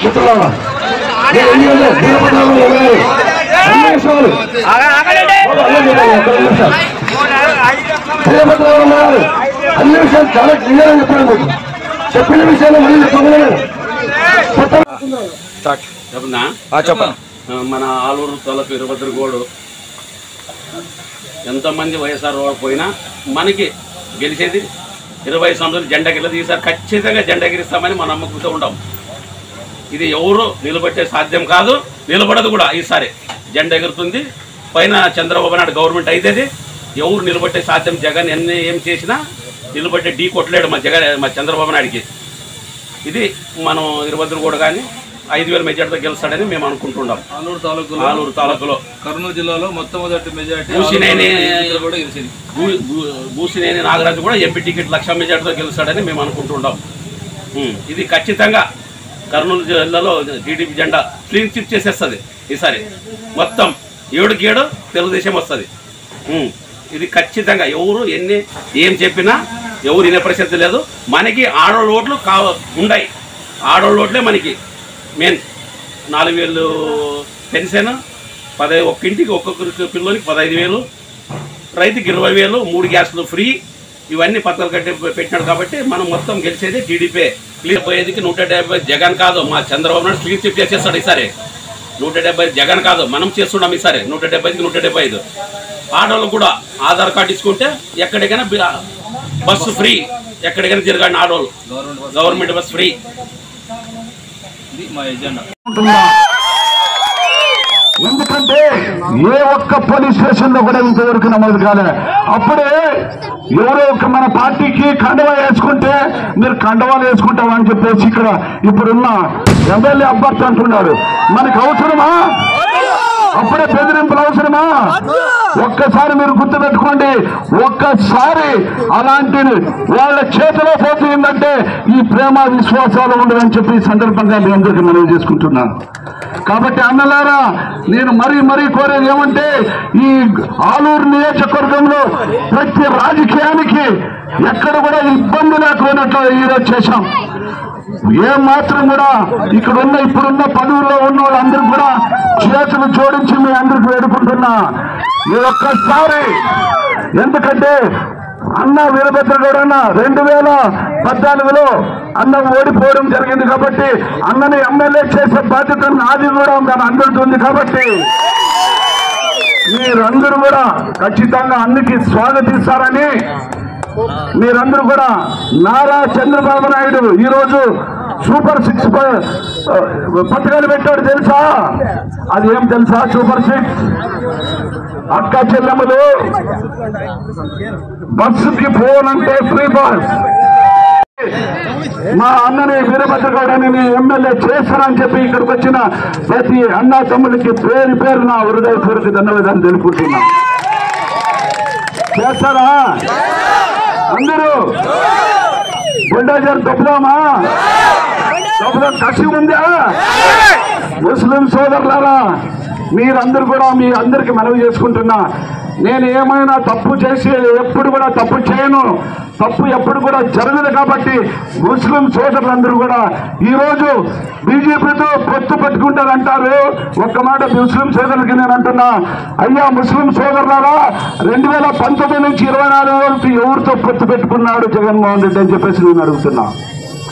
మిత్రులారా అన్ని విషయాలు చాలా క్లియర్ గా చెప్పాను మీకు. చెప్పిన విషయాలు మళ్ళీ చెప్పండి. మన ఆలూరు తలపు వీరభద్రగౌడు ఎంతమంది వైఎస్ఆర్ పోయినా మనకి గెలిచేది 20 సంవత్సరాలు జెండా గిల్లది. ఈసారి ఖచ్చితంగా జెండా గిరిస్తామని మనం నమ్మకంతో ఉంటాం. ఇది ఎవరు నిలబెట్టే సాధ్యం కాదు, నిలబడదు కూడా. ఈసారి జెండా ఎగురుతుంది. పైన చంద్రబాబు నాయుడు గవర్నమెంట్ అయితేది ఎవరు నిలబెట్టే సాధ్యం. జగన్ ఏం చేసినా నిలబెట్టే ఢీ కొట్టలేడు మా చంద్రబాబు నాయుడికి. ఇది మనం వీరభద్రగౌడు కానీ 5,000 మెజార్టీతో గెలుస్తాడని మేము అనుకుంటున్నాం. ఆలూరు తాలూకులో కర్నూలు జిల్లాలో మొట్టమొదటి మెజార్టీ బూసినేని నాగరాజు కూడా ఎంపీ టికెట్ 1,00,000 మెజార్టీతో గెలుస్తాడని మేము అనుకుంటున్నాం. ఇది ఖచ్చితంగా కర్నూలు జిల్లాలో టీడీపీ జెండా క్లీన్ చిప్ చేసేస్తుంది. ఈసారి మొత్తం 7కి 7 తెలుగుదేశం వస్తుంది. ఇది ఖచ్చితంగా ఎవరు ఏం చెప్పినా ఎవరు వినే పరిస్థితి లేదు. మనకి ఆడవాళ్ళ ఓట్లు ఉన్నాయి. ఆడవాళ్ళ ఓట్లే మనకి మెయిన్. 4,000 పెన్షన్, ఒక్క ఇంటికి ఒక్కొక్కరికి పిల్లలకి 15,000, రైతుకి 20,000, 3 గ్యాస్లు ఫ్రీ. ఇవన్నీ పత్రాలు కట్టి పెట్టినాడు కాబట్టి మనం మొత్తం గెలిచేది టీడీపీ. క్లియర్ పోయేదికి 170 జగన్ కాదు, మా చంద్రబాబు నాయుడు క్లీన్ చిప్ చేసేస్తాడు ఈసారి. 170 జగన్ కాదు, మనం చేస్తున్నాం ఈసారి. 175కి 175. ఆడవాళ్ళు కూడా ఆధార్ కార్డు తీసుకుంటే ఎక్కడికైనా బస్సు ఫ్రీ, ఎక్కడికైనా తిరగండి ఆడవాళ్ళు. Government bus free. మా ఎజెండా. ఎందుకంటే ఏ ఒక్క పోలీస్ స్టేషన్ లో కూడా ఇంతవరకు నమోదు కాలే. అప్పుడే ఎవరో ఒక మన పార్టీకి కండవా వేసుకుంటే మీరు కండవాలు వేసుకుంటామని చెప్పేసి ఇక్కడ ఇప్పుడున్న ఎమ్మెల్యే అభ్యర్థి అంటున్నాడు. మనకు అవసరమా? అప్పుడే బెదిరింపులు అవసరమా? ఒక్కసారి మీరు గుర్తుపెట్టుకోండి. ఒక్కసారి అలాంటి వాళ్ళ చేతిలో పోతుందంటే ఈ ప్రేమ విశ్వాసాలు ఉండదని చెప్పి ఈ సందర్భంగా మీ అందరికీ మనవి చేసుకుంటున్నాను. కాబట్టి అన్నలారా, నేను మరీ కోరేది ఏమంటే ఈ ఆలూరు నియోజకవర్గంలో ప్రతి రాజకీయానికి ఎక్కడ కూడా ఇబ్బంది లేకపోయినట్లు ఈరోజు చేశాం. ఏం మాత్రం కూడా ఇప్పుడున్న పదవుల్లో ఉన్న వాళ్ళందరూ కూడా చేతులు జోడించి మీ అందరికి వేడుకుంటున్నా ఈ ఒక్కసారి. ఎందుకంటే అన్న వీరభద్రగౌడు అన్న 2014లో అన్న ఓడిపోవడం జరిగింది కాబట్టి అన్నని ఎమ్మెల్యే చేసే బాధ్యత నాది కూడా దాని అందుతుంది. కాబట్టి మీరందరూ కూడా ఖచ్చితంగా అన్నికి స్వాగతిస్తారని, మీరందరూ కూడా నారా చంద్రబాబు నాయుడు ఈరోజు సూపర్ 6 పథకాలు పెట్టాడు తెలుసా? అది ఏం తెలుసా? సూపర్ 6 అక్క చెల్లెమ్మలు బస్సుకి ఫోన్ అంటే ఫ్రీ బస్. మా అన్నని వీరభద్రగౌడని నేను ఎమ్మెల్యే చేస్తానని చెప్పి ఇక్కడికి వచ్చిన ప్రతి అన్నా తమ్ముడికి పేరు నా హృదయపూర్వక ధన్యవాదాలు తెలుపుకుంటున్నా. చేస్తారా అందరూ? బుల్డోజర్ దొబ్బుదామా? కసి ఉందా? ముస్లిం సోదరులారా, మీరందరూ కూడా మీ అందరికి మనవి చేసుకుంటున్నా, నేను ఏమైనా తప్పు చేసి ఎప్పుడు కూడా తప్పు చేయను, తప్పు ఎప్పుడు కూడా జరగదు. కాబట్టి ముస్లిం సోదరులందరూ కూడా ఈరోజు బీజేపీతో పొత్తు పెట్టుకుంటారంటారు. ఒక్క మాట ముస్లిం సోదరులకి నేను అంటున్నా, అయ్యా ముస్లిం సోదరులారా, 2019 నుంచి 24 వరకు ఎవరితో పొత్తు పెట్టుకున్నాడు జగన్మోహన్ రెడ్డి అని చెప్పేసి నేను అడుగుతున్నా.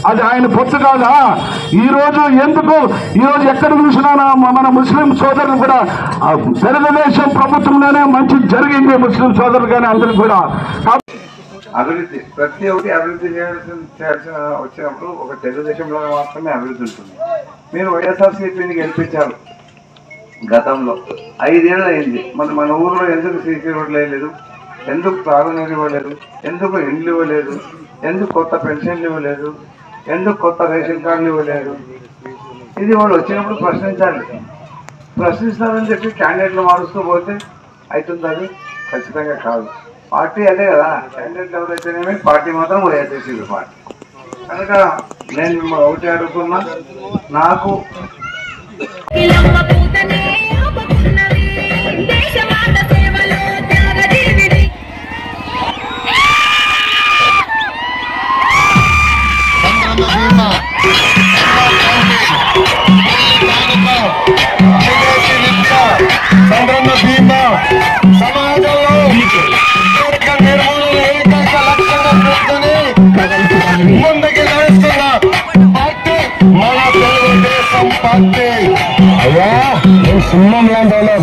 అది ఆయన పొత్తు కాదా? ఈరోజు ఈరోజు ఎక్కడ చూసినా మన ముస్లిం సోదరులు కూడా తెలుగుదేశం ప్రభుత్వంలోనే మంచి జరిగింది. ముస్లిం సోదరులు కానీ అందరికి కూడా అభివృద్ధి ప్రతి ఒక్కటి అభివృద్ధి చేయాల్సిన వచ్చినప్పుడు ఒక తెలుగుదేశంలో మాత్రమే అభివృద్ధి ఉంటుంది. మీరు వైఎస్ఆర్సీపీని గెలిపించారు. గతంలో 5 ఏళ్ళు అయింది. మన ఊరిలో ఎందుకు సీసీ రోడ్లు వేయలేదు? ఎందుకు తాగునీరు ఇవ్వలేదు? ఎందుకు ఇండ్లు ఇవ్వలేదు? ఎందుకు కొత్త పెన్షన్లు ఇవ్వలేదు? ఎందుకు కొత్త రేషన్ కార్డులు ఇవ్వలేదు? ఇది వాళ్ళు వచ్చినప్పుడు ప్రశ్నిస్తారని చెప్పి క్యాండిడేట్లు మారుస్తూ పోతే అవుతుంది. అది ఖచ్చితంగా కాదు. పార్టీ అదే కదా, క్యాండిడేట్లు ఎవరైతేనేమి పార్టీ మాత్రం వైఎస్ఆర్సీపీ పార్టీ. కనుక నేను మిమ్మల్ని ఒకటి అడుగుతున్నా, నాకు సింహం లాంటి వాళ్ళం.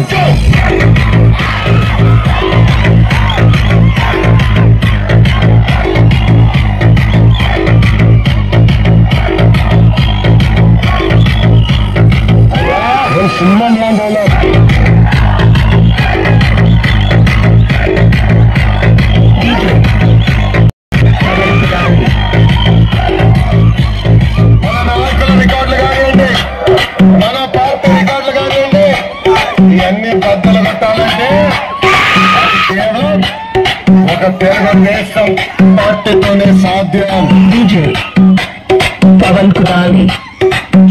సింహం లాంటి వాళ్ళం. మన నాయకుల రికార్డులు కానివ్వండి, మన పార్టీ రికార్డులు కానివ్వండి, ఇవన్నీ బద్దలు పెట్టాలంటే అది కేవలం ఒక తెలుగుదేశం పార్టీతోనే సాధ్యం. పవన్ కుమార్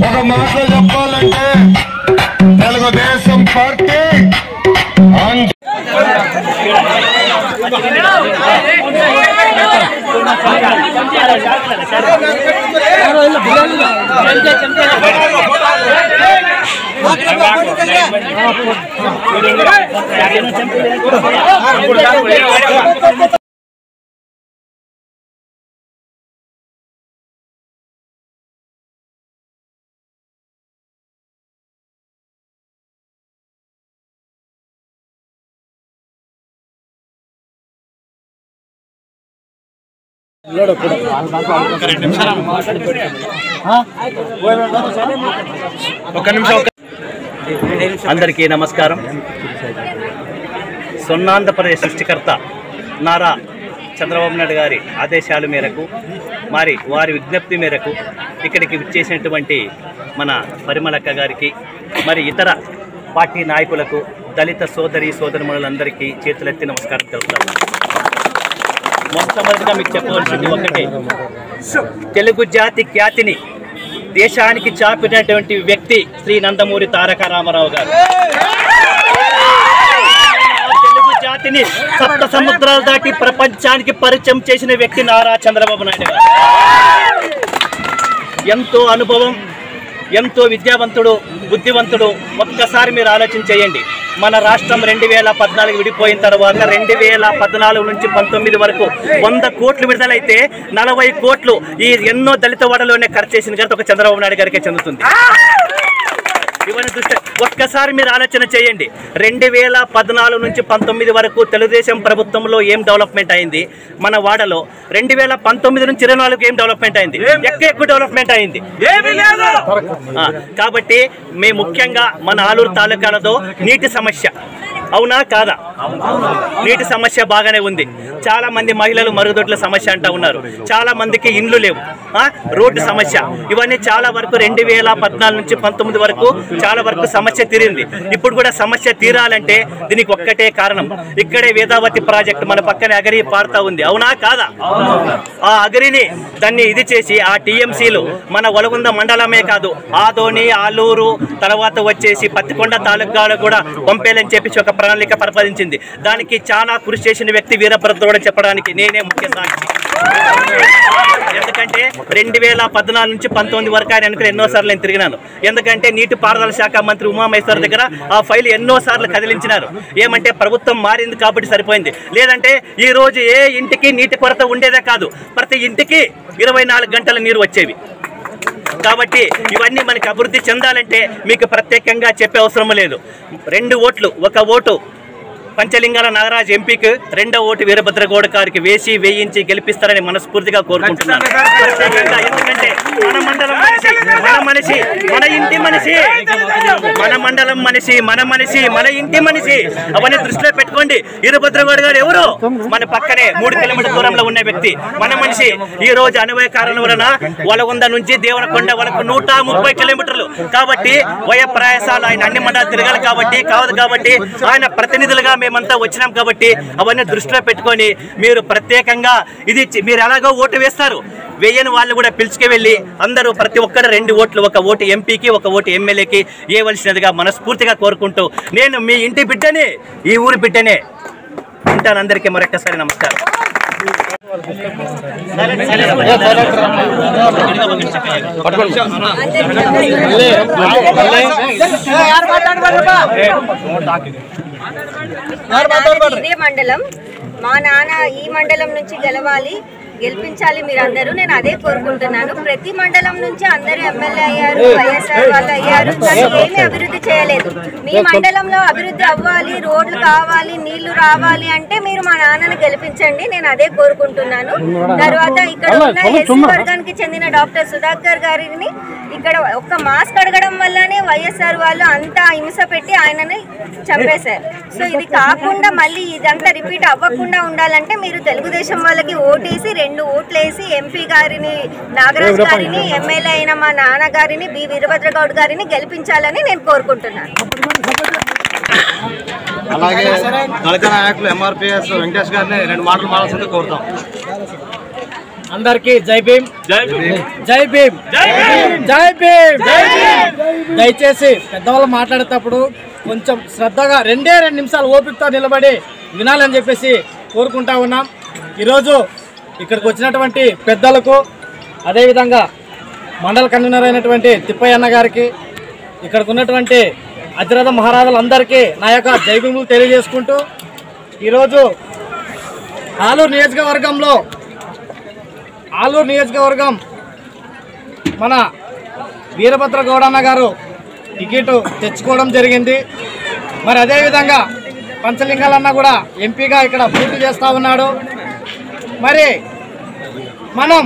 ఒక మాటలో చెప్పాలంటే తెలుగుదేశం పార్టీ అందరికీ నమస్కారం. స్వర్ణాంధ్రప్రదేశ్ సృష్టికర్త నారా చంద్రబాబు నాయుడు గారి ఆదేశాల మేరకు మరి వారి విజ్ఞప్తి మేరకు ఇక్కడికి విచ్చేసినటువంటి మన పరిమళక్క గారికి మరి ఇతర పార్టీ నాయకులకు దళిత సోదరి సోదరిమణులందరికీ చేతులెత్తి నమస్కారం తెలుపుతాను. మొట్టమొదటిగా మీకు చెప్పవలసింది ఒకటే, తెలుగు జాతి ఖ్యాతిని దేశానికి చాపినటువంటి వ్యక్తి శ్రీ నందమూరి తారక రామారావు గారు. తెలుగు జాతిని సప్త సముద్రాలు దాటి ప్రపంచానికి పరిచయం చేసిన వ్యక్తి నారా చంద్రబాబు నాయుడు గారు. ఎంతో అనుభవం, ఎంతో విద్యావంతుడు, బుద్ధివంతుడు. ఒక్కసారి మీరు ఆలోచన చేయండి. మన రాష్ట్రం 2014 విడిపోయిన తర్వాత 2014 నుంచి 19 వరకు 100 కోట్లు విడుదలైతే 40 కోట్లు ఈ ఎన్నో దళిత వాడలోనే ఖర్చు చేసిన ఘనత ఒక చంద్రబాబు నాయుడు గారికే చెందుతుంది. ఇవన్నీ దృష్టి ఒక్కసారి మీరు ఆలోచన చేయండి. 2014 నుంచి 19 వరకు తెలుగుదేశం ప్రభుత్వంలో ఏం డెవలప్మెంట్ అయింది మన వాడలో, 2019 నుంచి 24 ఏం డెవలప్మెంట్ అయింది, ఎక్కువ డెవలప్మెంట్ అయింది కాబట్టి మేము ముఖ్యంగా మన ఆలూరు తాలూకాలతో నీటి సమస్య, అవునా కాదా? నీటి సమస్య బాగానే ఉంది. చాలా మంది మహిళలు మరుగుదొడ్ల సమస్య అంటా ఉన్నారు. చాలా మందికి ఇండ్లు లేవు, రోడ్డు సమస్య. ఇవన్నీ చాలా వరకు 2014 నుంచి 19 వరకు చాలా వరకు సమస్య తీరింది. ఇప్పుడు కూడా సమస్య తీరాలంటే దీనికి ఒక్కటే కారణం, ఇక్కడే వేదావతి ప్రాజెక్ట్ మన పక్కనే అగరి పారుతా ఉంది, అవునా కాదా? ఆ అగరిని దాన్ని ఇది చేసి ఆ టీఎంసీలు మన ఒలగుంద మండలమే కాదు, ఆదోని, ఆలూరు, తర్వాత వచ్చేసి పత్తికొండ తాలూకాలు కూడా పంపేయాలని చెప్పేసి ఒక ప్రణాళిక ప్రతిపాదించింది. దానికి చాలా కృషి చేసిన వ్యక్తి వీరభద్రుడు చెప్పడానికి నేనే ముఖ్య సాక్షి. ఎందుకంటే 2014 నుంచి 19 వరకు ఆయన వెనుక ఎన్నోసార్లు నేను తిరిగినాను. ఎందుకంటే నీటిపారుదల శాఖ మంత్రి ఉమామహేశ్వర్ దగ్గర ఆ ఫైల్ ఎన్నోసార్లు కదిలించినారు. ఏమంటే ప్రభుత్వం మారింది కాబట్టి సరిపోయింది. లేదంటే ఈ రోజు ఏ ఇంటికి నీటి కొరత ఉండేదే కాదు, ప్రతి ఇంటికి 24 గంటల నీరు వచ్చేవి. కాబట్టి ఇవన్నీ మనకి అభివృద్ధి చెందాలంటే మీకు ప్రత్యేకంగా చెప్పే అవసరం లేదు. 2 ఓట్లు, ఒక ఓటు పంచలింగాల నాగరాజ్ ఎంపీకి, 2వ ఓటు వీరభద్రగౌడ గారికి వేసి వేయించి గెలిపిస్తారని మనస్ఫూర్తిగా కోరుకుంటున్నాను. ప్రత్యేకంగా ఎందుకంటే మన మండలం మనిషి, మన మనిషి, మన ఇంటి మనిషి, మన మండలం మనిషి, మన మనిషి, మన ఇంటి మనిషి. అవన్నీ దృష్టిలో పెట్టుకోండి. వీరభద్రగౌడ గారు ఎవరు? మన పక్కనే 3 కిలోమీటర్ల దూరంలో ఉన్న వ్యక్తి, మన మనిషి. ఈ రోజు అనువయ కారణం వలన వలగుంద నుంచి దేవరకొండ వరకు 130 కిలోమీటర్లు. కాబట్టి వయ ప్రయాసాలు ఆయన అన్ని మండలాలు తిరగాలి కాబట్టి ఆయన ప్రతినిధులుగా మేమంతా వచ్చినాం. కాబట్టి అవన్నీ దృష్టిలో పెట్టుకొని మీరు ప్రత్యేకంగా ఇది మీరు ఎలాగో ఓటు వేస్తారు, వేయని వాళ్ళు కూడా పిలుచుకు వెళ్ళి అందరూ ప్రతి ఒక్కరు 2 ఓట్లు, ఒక ఓటు ఎంపీకి, ఒక ఓటు ఎమ్మెల్యేకి వేయవలసినదిగా మనస్ఫూర్తిగా కోరుకుంటూ నేను మీ ఇంటి బిడ్డనే, ఈ ఊరి బిడ్డనే ఉంటాను. అందరికీ మరొకసారి నమస్కారం. ఇదే మండలం, మా నాన్న ఈ మండలం నుంచి గెలవాలి, గెలిపించాలి మీరందరూ. నేను అదే కోరుకుంటున్నాను. ప్రతి మండలం నుంచి అందరూ ఎమ్మెల్యే అయ్యారు, వైఎస్ఆర్ వాళ్ళు అయ్యారు, కానీ ఏమీ అభివృద్ధి చేయలేదు. మీ మండలంలో అభివృద్ధి అవ్వాలి, రోడ్లు కావాలి, నీళ్లు రావాలి అంటే మీరు మా నాన్నని గెలిపించండి. నేను అదే కోరుకుంటున్నాను. తర్వాత ఇక్కడ ఉన్న ఎస్సీ వర్గానికి చెందిన డాక్టర్ సుధాకర్ గారిని ఇక్కడ ఒక్క మాస్క్ అడగడం వల్లనే వైఎస్ఆర్ వాళ్ళు అంతా హింస పెట్టి ఆయనని చంపేశారు. సో ఇది కాకుండా మళ్ళీ ఇదంతా రిపీట్ అవ్వకుండా ఉండాలంటే మీరు తెలుగుదేశం వాళ్ళకి ఓటేసి 2 ఓట్లు వేసి ఎంపీ గారిని నాగరాజ్ గారిని, ఎమ్మెల్యే అయిన మా నాన్నగారిని బి వీరభద్రగౌడ్ గారిని గెలిపించాలని నేను కోరుకుంటున్నాను. అలాగే దళిత నాయకులు ఎంఆర్పిఎస్ వెంకటేష్ గారిని 2 మాటలు మాట్లాడాల్సింది కోరుతాం. అందరికీ జై భీమ్, జై భీమ్, జై భీమ్, జై భీమ్. దయచేసి పెద్దవాళ్ళు మాట్లాడేటప్పుడు కొంచెం శ్రద్ధగా 2 నిమిషాలు ఓపికతో నిలబడి వినాలని చెప్పేసి కోరుకుంటా ఉన్నాం. ఈరోజు ఇక్కడికి వచ్చినటువంటి పెద్దలకు, అదేవిధంగా మండల కన్వీనర్ అయినటువంటి తిప్పయ్య అన్న గారికి, ఇక్కడికి ఉన్నటువంటి అతిరథ మహారాజులందరికీ నా యొక్క జై భీములు తెలియజేసుకుంటూ, ఈరోజు ఆలూరు నియోజకవర్గం మన వీరభద్రగౌడ అన్న గారు టికెట్ తెచ్చుకోవడం జరిగింది. మరి అదేవిధంగా పంచలింగాలన్న కూడా ఎంపీగా ఇక్కడ పోటీ చేస్తూ ఉన్నాడు. మరి మనం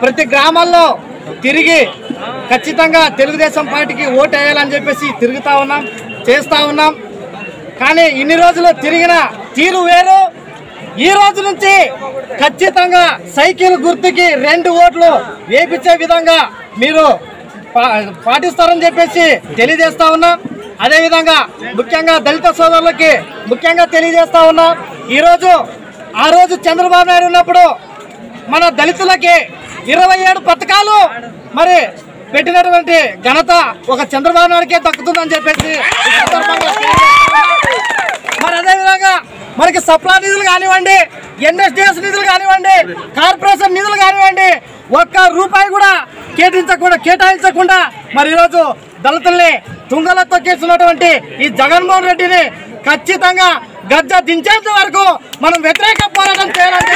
ప్రతి గ్రామాల్లో తిరిగి ఖచ్చితంగా తెలుగుదేశం పార్టీకి ఓటు వేయాలని చెప్పేసి తిరుగుతూ ఉన్నాం, చేస్తూ ఉన్నాం. కానీ ఇన్ని రోజులు తిరిగిన తీరు వేరు. ఈ రోజు నుంచి ఖచ్చితంగా సైకిల్ గుర్తుకి 2 ఓట్లు వేయించే విధంగా మీరు పాటిస్తారని చెప్పేసి తెలియజేస్తా ఉన్నాం. అదేవిధంగా ముఖ్యంగా దళిత సోదరులకి ముఖ్యంగా తెలియజేస్తా ఉన్నాం. ఆ రోజు చంద్రబాబు నాయుడు ఉన్నప్పుడు మన దళితులకి 27 పథకాలు మరి పెట్టినటువంటి ఘనత ఒక చంద్రబాబు నాయుడికే దక్కుతుందని చెప్పేసి మరి అదేవిధంగా మనకి సప్లా నిధులు కానివ్వండి, ఎన్ఎస్డిఎస్ నిధులు కానివ్వండి, కార్పొరేషన్ నిధులు కానివ్వండి, ₹1 కూడా కేటాయించకుండా మరి ఈరోజు దళితుల్ని తుంగలో తొక్కేస్తున్నటువంటి ఈ జగన్మోహన్ రెడ్డిని ఖచ్చితంగా గజ్జ దించేంత వరకు మనం వ్యతిరేక పోరాటం చేయాలని.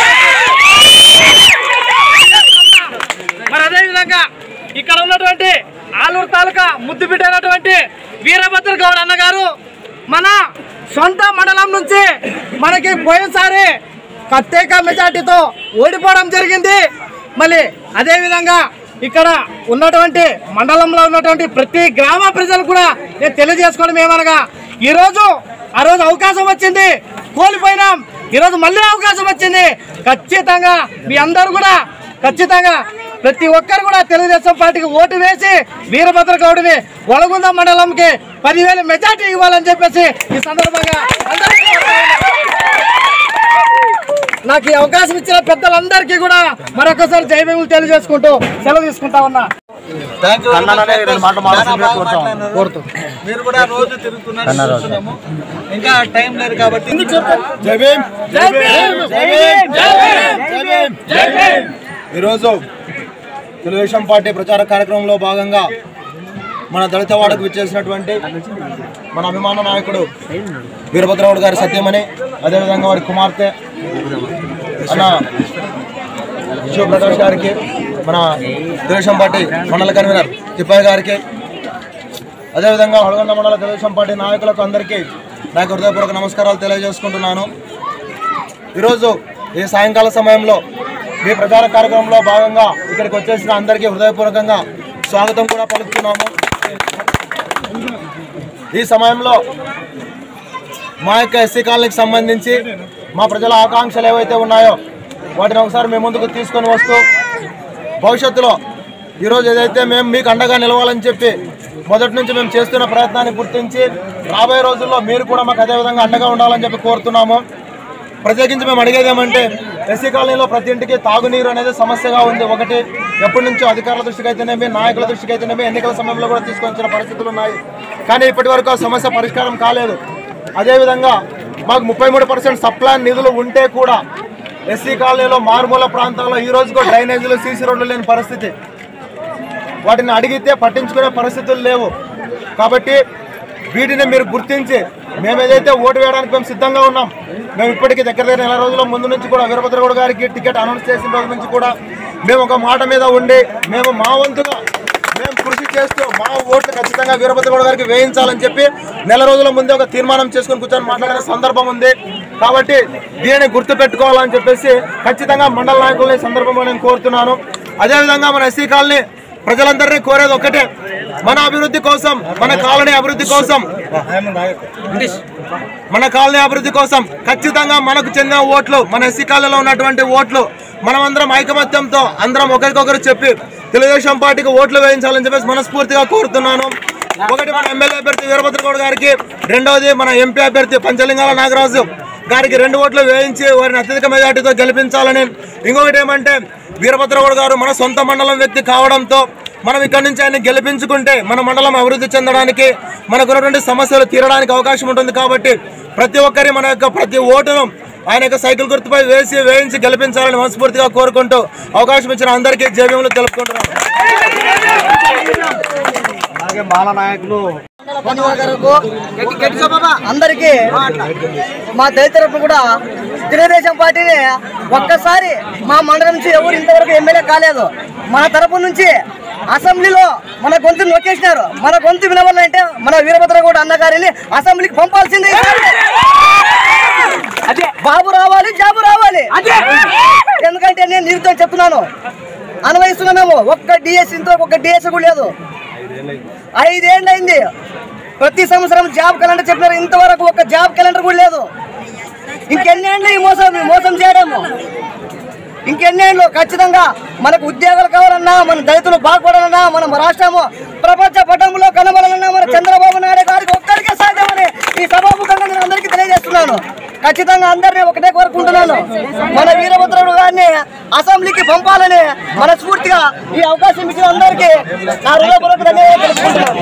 మరి అదేవిధంగా ఇక్కడ ఉన్నటువంటి ఆలూరు తాలూకా ముద్దు బిడ్డైనటువంటి వీరభద్రగౌడ అన్న గారు మన సొంత మండలం నుంచి మనకి పోయినసారి ప్రత్యేక మెజార్టీతో ఓడిపోవడం జరిగింది. మళ్ళీ అదేవిధంగా ఇక్కడ ఉన్నటువంటి మండలంలో ఉన్నటువంటి ప్రతి గ్రామ ప్రజలు కూడా నేను తెలియజేసుకోవడం ఏమనగా, ఆ రోజు అవకాశం వచ్చింది, కోల్పోయినాం. ఈరోజు మళ్ళీ అవకాశం వచ్చింది. ఖచ్చితంగా మీ అందరూ కూడా ఖచ్చితంగా ప్రతి ఒక్కరు కూడా తెలుగుదేశం పార్టీకి ఓటు వేసి వీరభద్రగౌడిని వలగుంద మండలంకి 10,000 మెజార్టీ ఇవ్వాలని చెప్పేసి ఈ సందర్భంగా నాకు ఈ అవకాశం ఇచ్చిన పెద్దలందరికీ కూడా మరొకసారి జై భీములు తెలియజేసుకుంటూ సెలవు తీసుకుంటా ఉన్నా. మీరు కూడా రోజు తిరుగుతున్నారు, ఇంకా టైం లేదు కాబట్టి ఈరోజు తెలుగుదేశం పార్టీ ప్రచార కార్యక్రమంలో భాగంగా మన దళితవాడకు విచ్చేసినటువంటి మన అభిమాన నాయకుడు వీరభద్రగౌడ్ గారి సత్యమని, అదేవిధంగా వారి కుమార్తె అన్న శివప్రకాష్ గారికి, మన తెలుగుదేశం పార్టీ మండల కన్వీనర్ తిప్పయ్య గారికి, అదేవిధంగా హొళగొండ మండల తెలుగుదేశం పార్టీ నాయకులకు అందరికీ నాకు హృదయపూర్వక నమస్కారాలు తెలియజేసుకుంటున్నాను. ఈరోజు ఈ సాయంకాల సమయంలో మీ ప్రచార కార్యక్రమంలో భాగంగా ఇక్కడికి వచ్చేసిన అందరికీ హృదయపూర్వకంగా స్వాగతం కూడా పలుకుతున్నాము. ఈ సమయంలో మా యొక్క ఎస్సీ కాలనీకి సంబంధించి మా ప్రజల ఆకాంక్షలు ఏవైతే ఉన్నాయో వాటిని ఒకసారి మీ ముందుకు తీసుకొని వస్తూ, భవిష్యత్తులో ఈరోజు ఏదైతే మేము మీకు అండగా నిలవాలని చెప్పి మొదటి నుంచి మేము చేస్తున్న ప్రయత్నాన్ని గుర్తించి రాబోయే రోజుల్లో మీరు కూడా మాకు అదేవిధంగా అండగా ఉండాలని చెప్పి కోరుతున్నాము. ప్రత్యేకించి మేము అడిగేది ఏమంటే, ఎస్సీ కాలనీలో ప్రతి ఇంటికి తాగునీరు అనేది సమస్యగా ఉంది. ఒకటి ఎప్పటి నుంచో అధికారుల దృష్టికి అయితేనేమి, నాయకుల దృష్టికి అయితేనేమి, ఎన్నికల సమయంలో కూడా తీసుకొచ్చిన పరిస్థితులు ఉన్నాయి. కానీ ఇప్పటి వరకు ఆ సమస్య పరిష్కారం కాలేదు. అదేవిధంగా మాకు 33% సప్లాన్ నిధులు ఉంటే కూడా ఎస్సీ కాలనీలో మారుమూల ప్రాంతాల్లో ఈ రోజుకు డ్రైనేజీలు, సీసీ రోడ్లు లేని పరిస్థితి. వాటిని అడిగితే పట్టించుకునే పరిస్థితులు లేవు. కాబట్టి వీటిని మీరు గుర్తించి మేము ఏదైతే ఓటు వేయడానికి మేము సిద్ధంగా ఉన్నాం. మేము ఇప్పటికీ దగ్గర నెల రోజుల ముందు నుంచి కూడా వీరభద్రగౌడ్ గారికి టికెట్ అనౌన్స్ చేసిన రోజు నుంచి కూడా మేము ఒక మాట మీద ఉండి మేము మా వంతుగా మేము కృషి చేస్తూ మా ఓట్లు ఖచ్చితంగా వీరభద్రగౌడ్ గారికి వేయించాలని చెప్పి నెల రోజుల ముందే ఒక తీర్మానం చేసుకుని కూర్చొని మాట్లాడిన సందర్భం ఉంది. కాబట్టి దీనిని గుర్తు పెట్టుకోవాలని చెప్పేసి ఖచ్చితంగా మండల నాయకులని సందర్భంలో నేను కోరుతున్నాను. అదేవిధంగా మన ఎస్సీ కాలనీ ప్రజలందరినీ కోరేది ఒకటే, మన అభివృద్ధి కోసం, మన కాలనీ అభివృద్ధి కోసం, మన కాలనీ అభివృద్ధి కోసం ఖచ్చితంగా మనకు చెందిన ఓట్లు, మన ఎస్సీ కాలనీలో ఉన్నటువంటి ఓట్లు మనమందరం ఐకమత్యంతో అందరం ఒకరికొకరు చెప్పి తెలుగుదేశం పార్టీకి ఓట్లు వేయించాలని చెప్పేసి మనస్ఫూర్తిగా కోరుతున్నాను. ఒకటి మన ఎమ్మెల్యే అభ్యర్థి వీరభద్రగౌడ్ గారికి, రెండవది మన ఎంపీ అభ్యర్థి పంచలింగాల నాగరాజు గారికి 2 ఓట్లు వేయించి వారిని అత్యధిక మెజార్టీతో గెలిపించాలని. ఇంకొకటి ఏమంటే వీరభద్రగౌడ్ గారు మన సొంత మండలం వ్యక్తి కావడంతో మనం ఇక్కడి నుంచి ఆయన గెలిపించుకుంటే మన మండలం అభివృద్ధి చెందడానికి, మనకున్నటువంటి సమస్యలు తీరడానికి అవకాశం ఉంటుంది. కాబట్టి ప్రతి ఒక్కరి మన యొక్క ప్రతి ఓటును ఆయన యొక్క సైకిల్ గుర్తుపై వేయించి గెలిపించాలని మనస్ఫూర్తిగా కోరుకుంటూ అవకాశం ఇచ్చిన అందరికీ జయభీములు తెలుపుకుంటున్నాను. అలాగే బాల నాయకులు అందరికీ మా దళిత తరపున కూడా తెలుగుదేశం పార్టీని ఒక్కసారి మా మండలం నుంచి ఎవరు ఇంతవరకు ఎమ్మెల్యే కాలేదు. మన తరపు నుంచి అసెంబ్లీలో మన గొంతు నొక్కేసినారు. మన గొంతు వినవాలంటే మన వీరభద్రగౌడ్ అన్నగారిని అసెంబ్లీకి పంపాల్సింది. బాబు రావాలి, జాబు రావాలి. ఎందుకంటే నేను నీరుతో చెప్తున్నాను, అనుభవిస్తున్నాం మేము. ఒక్క డిఎస్ ఇంతవరకు ఒక్క డిఎస్ కూడా లేదు. 5 ఏళ్ళు అయింది. ప్రతి సంవత్సరం జాబ్ క్యాలెండర్ చెప్పినారు, ఇంతవరకు ఒక జాబ్ క్యాలెండర్ కూడా లేదు. ఇంకెన్ని ఏళ్ళు ఈ మోసం చేయడము, ఇంకెన్నేళ్ళు. ఖచ్చితంగా మనకు ఉద్యోగాలు కావాలన్నా, మన దళితులు బాగుపడాలన్నా, మన రాష్ట్రము ప్రపంచ పటంలో కనబడాలన్నా మన చంద్రబాబు నాయుడు గారికి ఒక్కరికే సాధ్యమని ఈ సభాముఖంగా నేను అందరికీ తెలియజేస్తున్నాను. ఖచ్చితంగా అందరినీ ఒకటే కోరుకుంటున్నాను, మన వీరభద్రగౌడ్ గారిని అసెంబ్లీకి పంపాలని మనస్ఫూర్తిగా ఈ అవకాశం ఇచ్చిన అందరికీ నా హృదయపూర్వక ధన్యవాదాలు తెలుపుకుంటున్నాను.